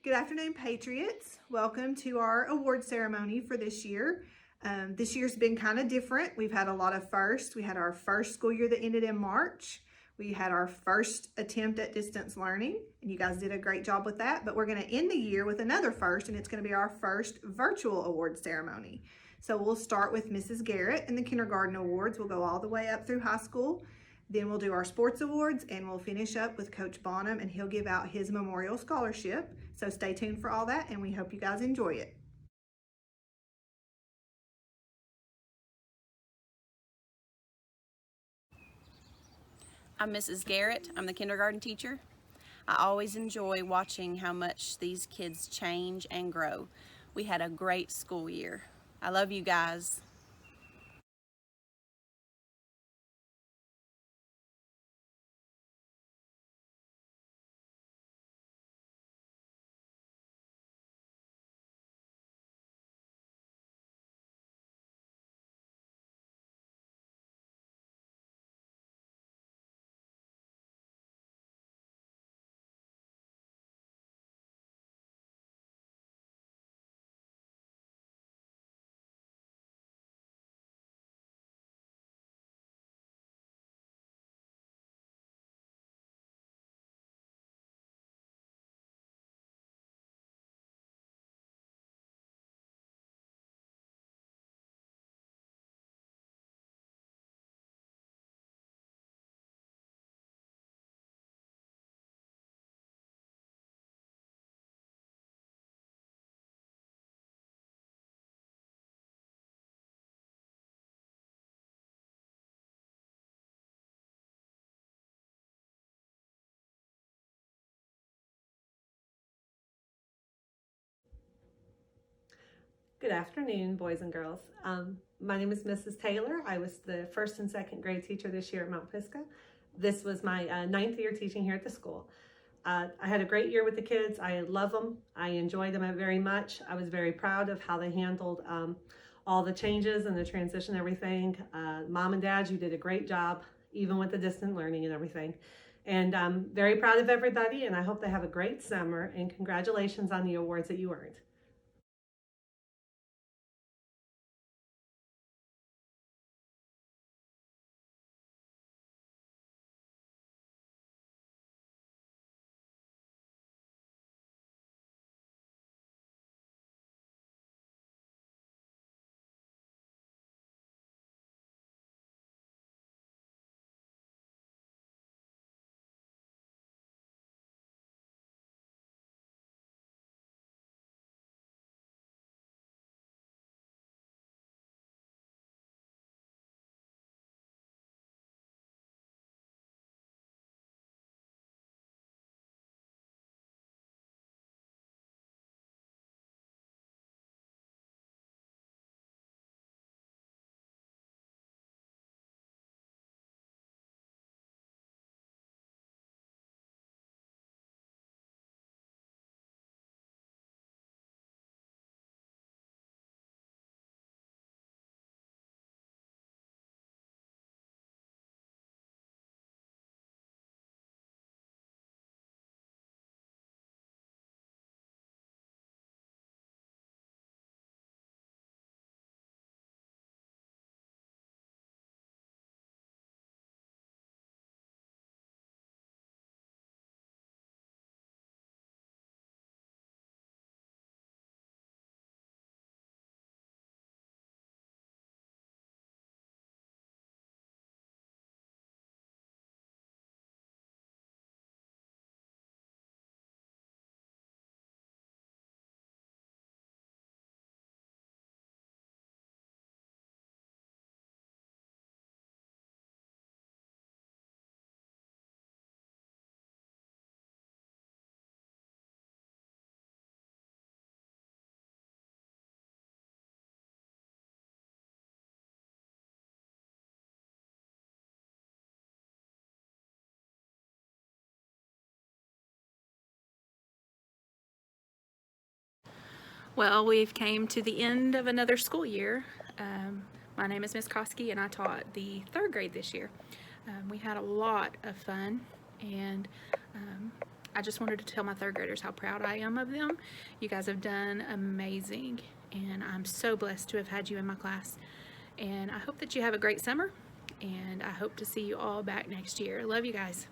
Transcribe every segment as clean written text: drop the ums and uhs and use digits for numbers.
Good afternoon, Patriots. Welcome to our award ceremony for this year. This year's been kind of different. We've had a lot of firsts. We had our first school year that ended in March. We had our first attempt at distance learning, and you guys did a great job with that. But we're going to end the year with another first, and it's going to be our first virtual award ceremony. So we'll start with Mrs. Garrett and the kindergarten awards. We'll go all the way up through high school. Then we'll do our sports awards, and we'll finish up with Coach Bonham, and he'll give out his memorial scholarship. So stay tuned for all that, and we hope you guys enjoy it. I'm Mrs. Garrett. I'm the kindergarten teacher. I always enjoy watching how much these kids change and grow. We had a great school year. I love you guys. Good afternoon, boys and girls. My name is Mrs. Taylor. I was the first and second grade teacher this year at Mount Pisgah. This was my ninth year teaching here at the school. I had a great year with the kids. I love them. I enjoyed them very much. I was very proud of how they handled all the changes and the transition and everything. Mom and Dad, you did a great job, even with the distant learning and everything. And I'm very proud of everybody, and I hope they have a great summer, and congratulations on the awards that you earned. Well, we've came to the end of another school year. My name is Miss Koski, and I taught the third grade this year. We had a lot of fun, and I just wanted to tell my third graders how proud I am of them. You guys have done amazing, and I'm so blessed to have had you in my class. And I hope that you have a great summer, and I hope to see you all back next year. Love you guys.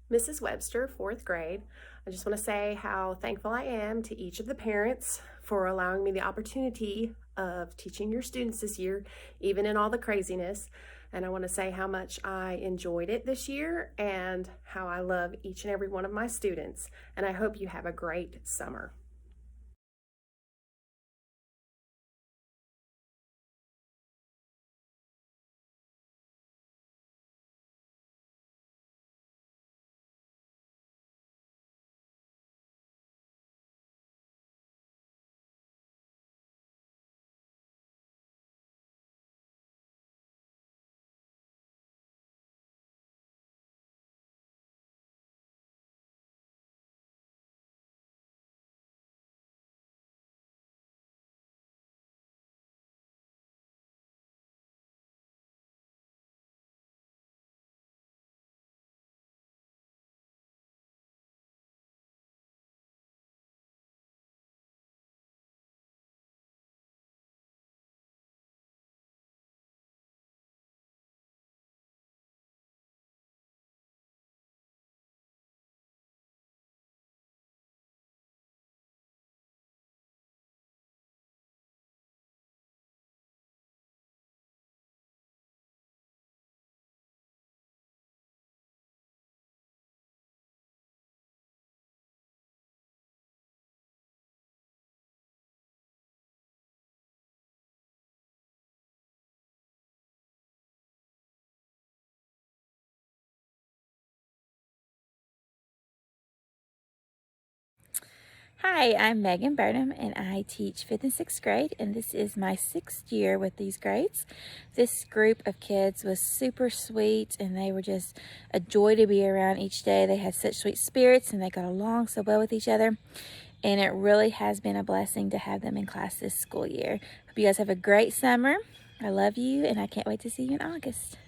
Mrs. Webster, fourth grade. I just want to say how thankful I am to each of the parents for allowing me the opportunity of teaching your students this year, even in all the craziness. And I want to say how much I enjoyed it this year and how I love each and every one of my students. And I hope you have a great summer. Hi, I'm Megan Burnham and I teach 5th and 6th grade, and this is my 6th year with these grades. This group of kids was super sweet and they were just a joy to be around each day. They had such sweet spirits and they got along so well with each other, and it really has been a blessing to have them in class this school year. Hope you guys have a great summer. I love you and I can't wait to see you in August.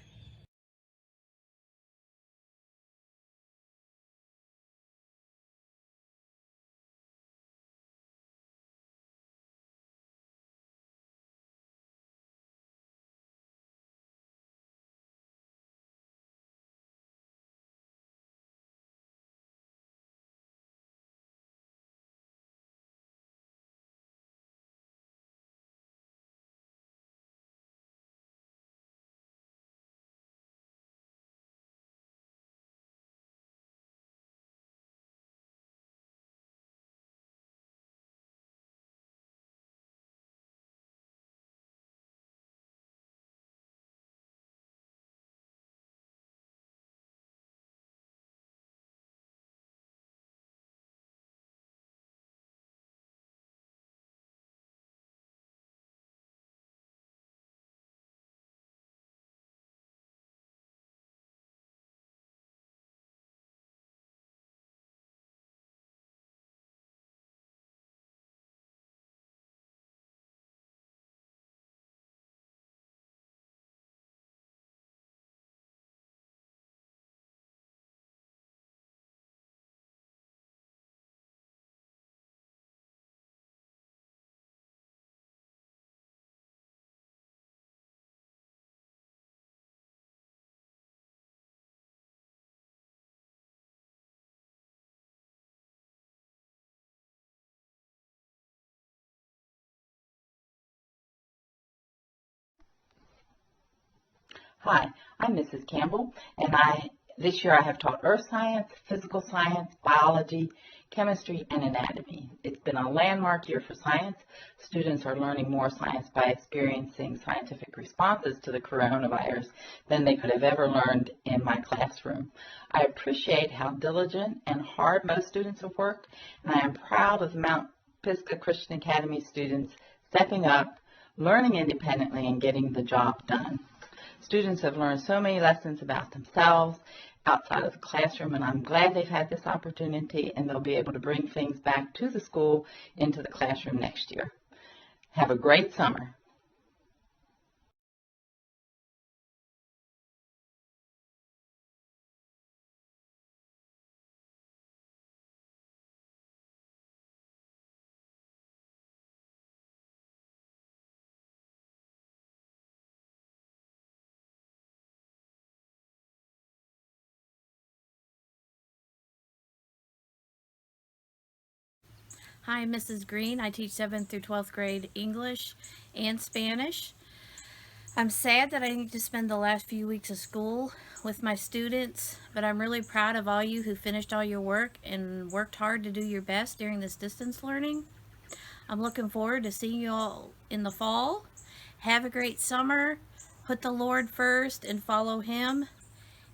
Hi, I'm Mrs. Campbell, and this year I have taught earth science, physical science, biology, chemistry, and anatomy. It's been a landmark year for science. Students are learning more science by experiencing scientific responses to the coronavirus than they could have ever learned in my classroom. I appreciate how diligent and hard most students have worked, and I am proud of the Mount Pisgah Christian Academy students stepping up, learning independently, and getting the job done. Students have learned so many lessons about themselves outside of the classroom, and I'm glad they've had this opportunity, and they'll be able to bring things back to the school into the classroom next year. Have a great summer. Hi, I'm Mrs. Green. I teach 7th through 12th grade English and Spanish. I'm sad that I need to spend the last few weeks of school with my students, but I'm really proud of all you who finished all your work and worked hard to do your best during this distance learning. I'm looking forward to seeing you all in the fall. Have a great summer. Put the Lord first and follow Him,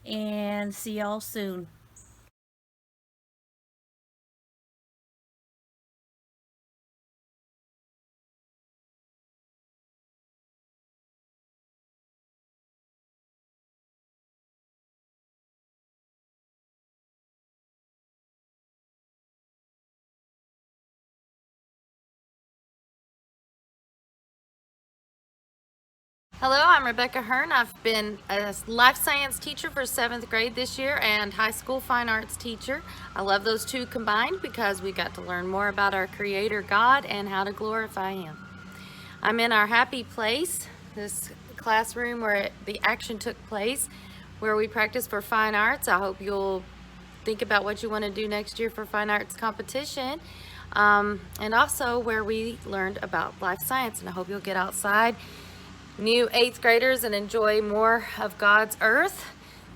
and see y'all soon. Hello, I'm Rebecca Hearn. I've been a life science teacher for 7th grade this year and high school fine arts teacher. I love those two combined because we got to learn more about our Creator God and how to glorify Him. I'm in our happy place, this classroom where the action took place, where we practice for fine arts. I hope you'll think about what you want to do next year for fine arts competition. And also where we learned about life science, and I hope you'll get outside, new 8th graders, and enjoy more of God's earth.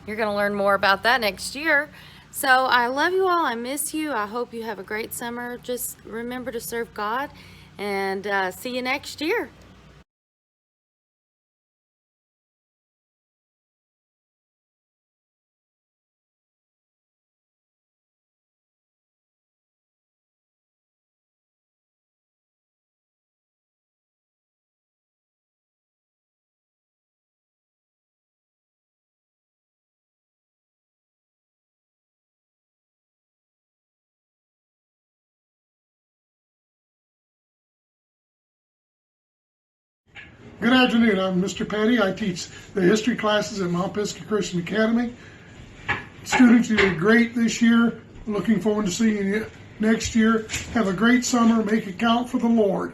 You're going to learn more about that next year. So I love you all. I miss you. I hope you have a great summer. Just remember to serve God, and see you next year. Good afternoon. I'm Mr. Petty. I teach the history classes at Mount Pisgah Christian Academy. Students, you did great this year. Looking forward to seeing you next year. Have a great summer. Make it count for the Lord.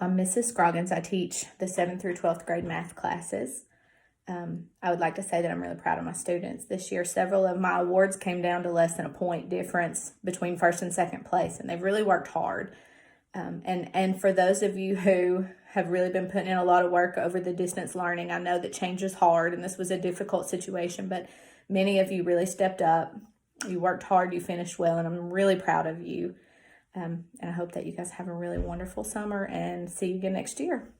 I'm Mrs. Scroggins. I teach the 7th through 12th grade math classes. I would like to say that I'm really proud of my students. This year, several of my awards came down to less than a point difference between first and second place, and they've really worked hard. And for those of you who have really been putting in a lot of work over the distance learning, I know that change is hard, and this was a difficult situation, but many of you really stepped up. You worked hard, you finished well, and I'm really proud of you. And I hope that you guys have a really wonderful summer, and see you again next year.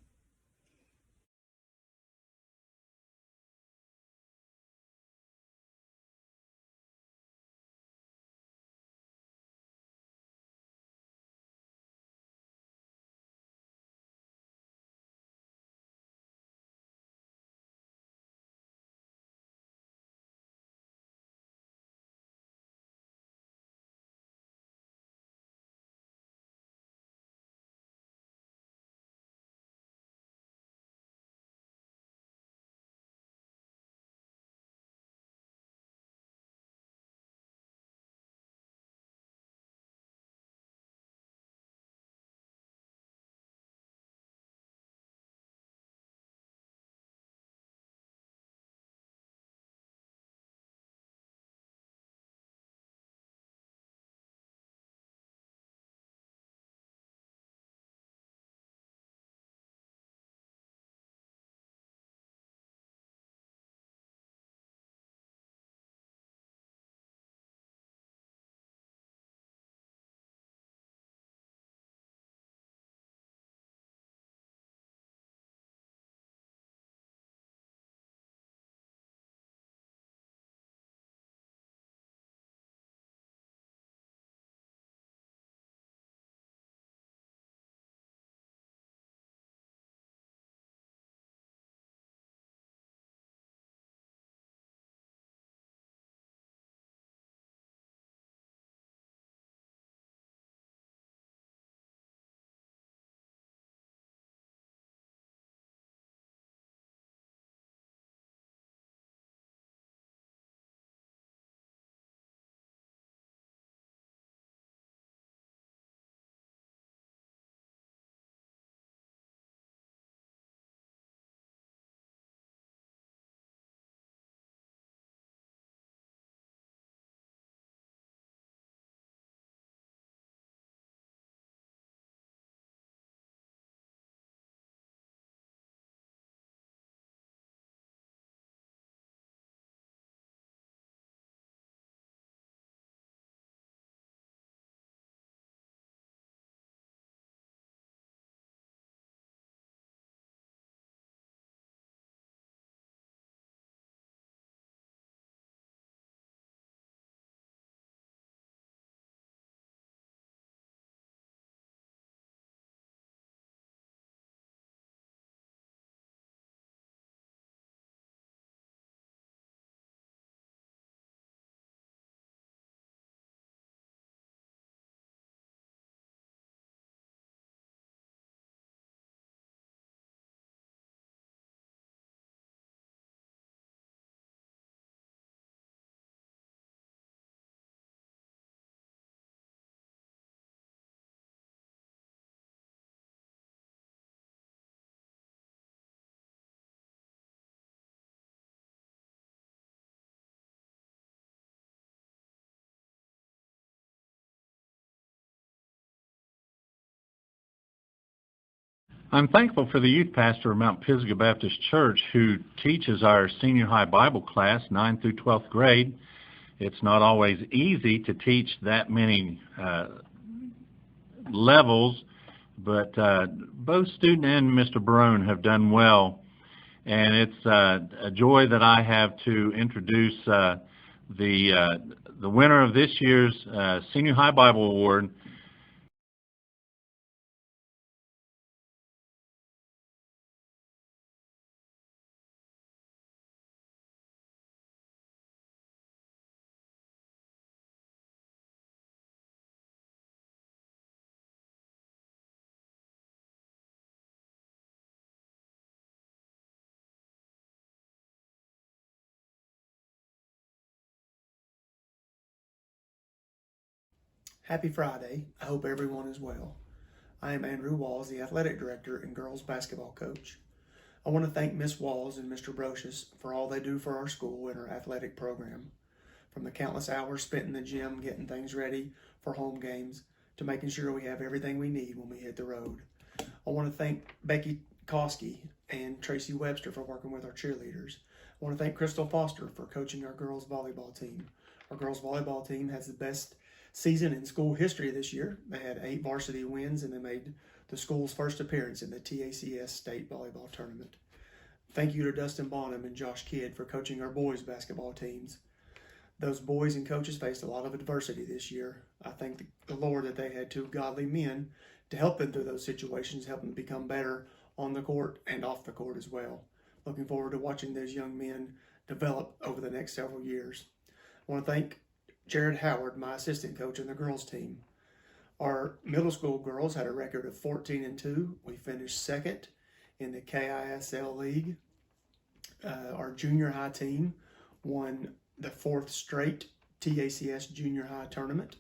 I'm thankful for the youth pastor of Mount Pisgah Baptist Church who teaches our senior high Bible class, 9th through 12th grade. It's not always easy to teach that many levels, but both student and Mr. Barone have done well. And it's a joy that I have to introduce the winner of this year's Senior High Bible Award. Happy Friday. I hope everyone is well. I am Andrew Walls, the athletic director and girls basketball coach. I want to thank Miss Walls and Mr. Brocious for all they do for our school and our athletic program. From the countless hours spent in the gym getting things ready for home games to making sure we have everything we need when we hit the road. I want to thank Becky Koski and Tracy Webster for working with our cheerleaders. I want to thank Crystal Foster for coaching our girls volleyball team. Our girls volleyball team has the best season in school history this year. They had 8 varsity wins and they made the school's first appearance in the TACS state volleyball tournament. Thank you to Dustin Bonham and Josh Kidd for coaching our boys basketball teams. Those boys and coaches faced a lot of adversity this year. I thank the Lord that they had 2 godly men to help them through those situations, help them become better on the court and off the court as well. Looking forward to watching those young men develop over the next several years. I want to thank Jared Howard, my assistant coach on the girls team. Our middle school girls had a record of 14-2. We finished second in the KISL League. Our junior high team won the 4th straight TACS junior high tournament.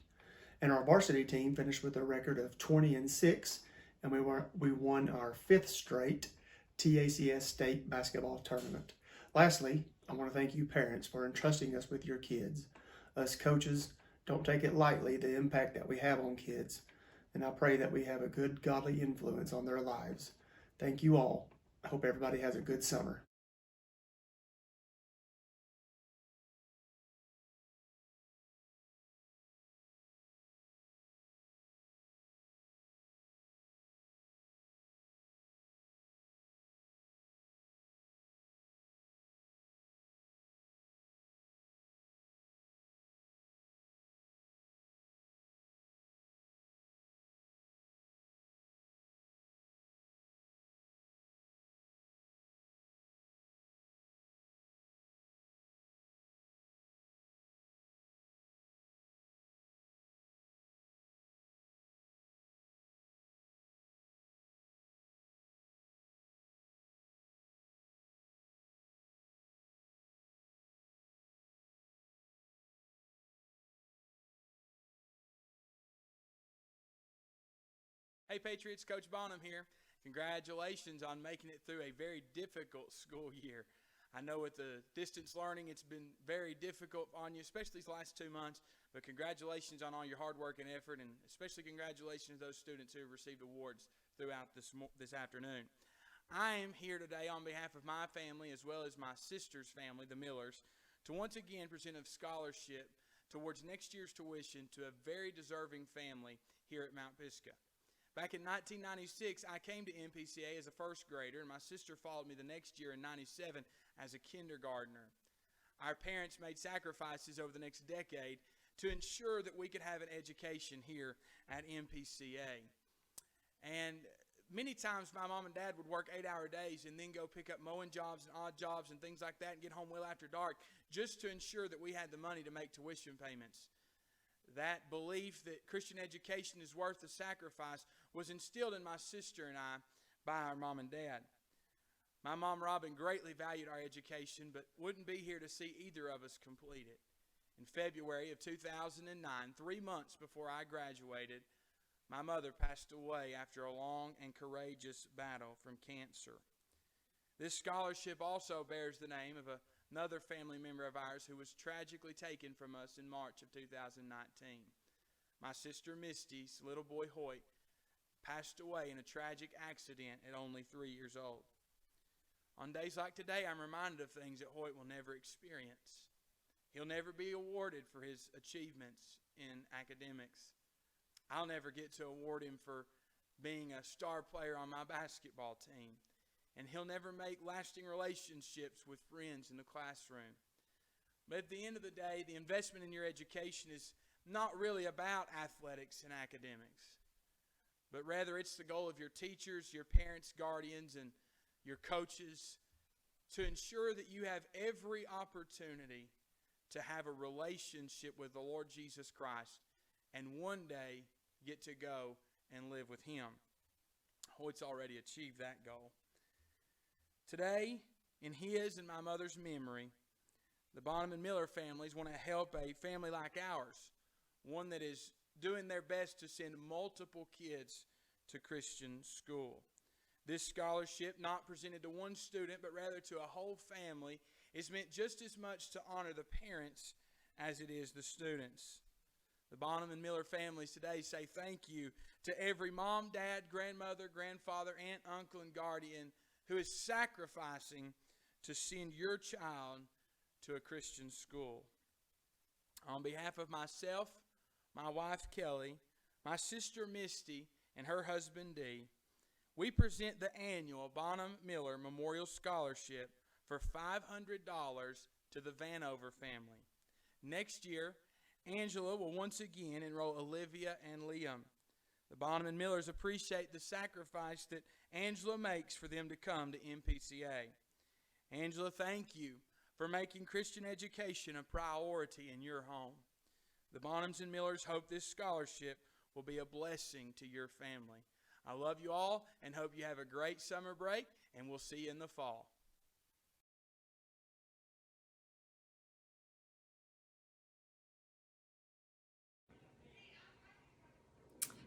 And our varsity team finished with a record of 20-6, and we won our 5th straight TACS state basketball tournament. Lastly, I want to thank you parents for entrusting us with your kids. Us coaches don't take it lightly, the impact that we have on kids, and I pray that we have a good godly influence on their lives. Thank you all. I hope everybody has a good summer. Hey Patriots, Coach Bonham here. Congratulations on making it through a very difficult school year. I know with the distance learning it's been very difficult on you, especially these last 2 months, but congratulations on all your hard work and effort, and especially congratulations to those students who have received awards throughout this afternoon. I am here today on behalf of my family as well as my sister's family, the Millers, to once again present a scholarship towards next year's tuition to a very deserving family here at Mount Pisgah. Back in 1996, I came to MPCA as a first grader, and my sister followed me the next year in 97 as a kindergartner. Our parents made sacrifices over the next decade to ensure that we could have an education here at MPCA. And many times my mom and dad would work 8-hour days and then go pick up mowing jobs and odd jobs and things like that and get home well after dark just to ensure that we had the money to make tuition payments. That belief that Christian education is worth the sacrifice was instilled in my sister and I by our mom and dad. My mom, Robin, greatly valued our education, but wouldn't be here to see either of us complete it. In February of 2009, 3 months before I graduated, my mother passed away after a long and courageous battle from cancer. This scholarship also bears the name of another family member of ours who was tragically taken from us in March of 2019. My sister Misty's little boy Hoyt passed away in a tragic accident at only 3 years old. On days like today, I'm reminded of things that Hoyt will never experience. He'll never be awarded for his achievements in academics. I'll never get to award him for being a star player on my basketball team. And he'll never make lasting relationships with friends in the classroom. But at the end of the day, the investment in your education is not really about athletics and academics, but rather it's the goal of your teachers, your parents, guardians, and your coaches to ensure that you have every opportunity to have a relationship with the Lord Jesus Christ and one day get to go and live with Him. Hoyt's already achieved that goal. Today, in his and my mother's memory, the Bonham and Miller families want to help a family like ours, one that is doing their best to send multiple kids to Christian school. This scholarship, not presented to one student, but rather to a whole family, is meant just as much to honor the parents as it is the students. The Bonham and Miller families today say thank you to every mom, dad, grandmother, grandfather, aunt, uncle, and guardian who is sacrificing to send your child to a Christian school. On behalf of myself, my wife Kelly, my sister Misty, and her husband Dee, we present the annual Bonham Miller Memorial Scholarship for $500 to the Vanover family. Next year, Angela will once again enroll Olivia and Liam. The Bonham and Millers appreciate the sacrifice that Angela makes for them to come to MPCA. Angela, thank you for making Christian education a priority in your home. The Bonhams and Millers hope this scholarship will be a blessing to your family. I love you all and hope you have a great summer break, and we'll see you in the fall.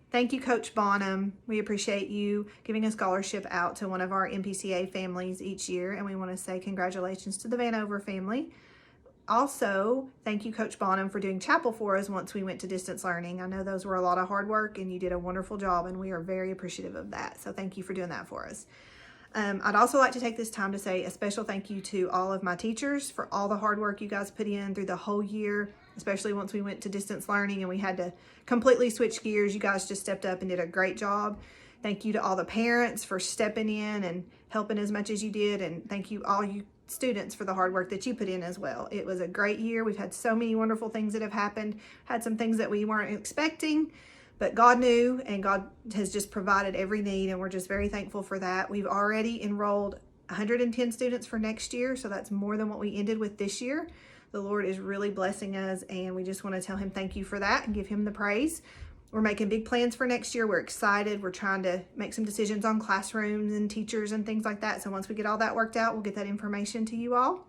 Thank you, Coach Bonham. We appreciate you giving a scholarship out to one of our MPCA families each year, and we want to say congratulations to the Vanover family. Also, thank you, Coach Bonham, for doing chapel for us once we went to distance learning. I know those were a lot of hard work, and you did a wonderful job, and we are very appreciative of that. So thank you for doing that for us. I'd also like to take this time to say a special thank you to all of my teachers for all the hard work you guys put in through the whole year, especially once we went to distance learning and we had to completely switch gears. You guys just stepped up and did a great job. Thank you to all the parents for stepping in and helping as much as you did, and thank you all you students for the hard work that you put in as well. It was a great year. We've had so many wonderful things that have happened, had some things that we weren't expecting, but God knew, and God has just provided every need, and we're just very thankful for that. We've already enrolled 110 students for next year, so that's more than what we ended with this year. The Lord is really blessing us, and we just want to tell Him thank you for that and give Him the praise. We're making big plans for next year. We're excited. We're trying to make some decisions on classrooms and teachers and things like that. So once we get all that worked out, we'll get that information to you all.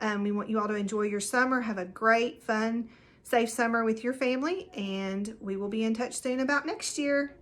We want you all to enjoy your summer. Have a great, fun, safe summer with your family, and we will be in touch soon about next year.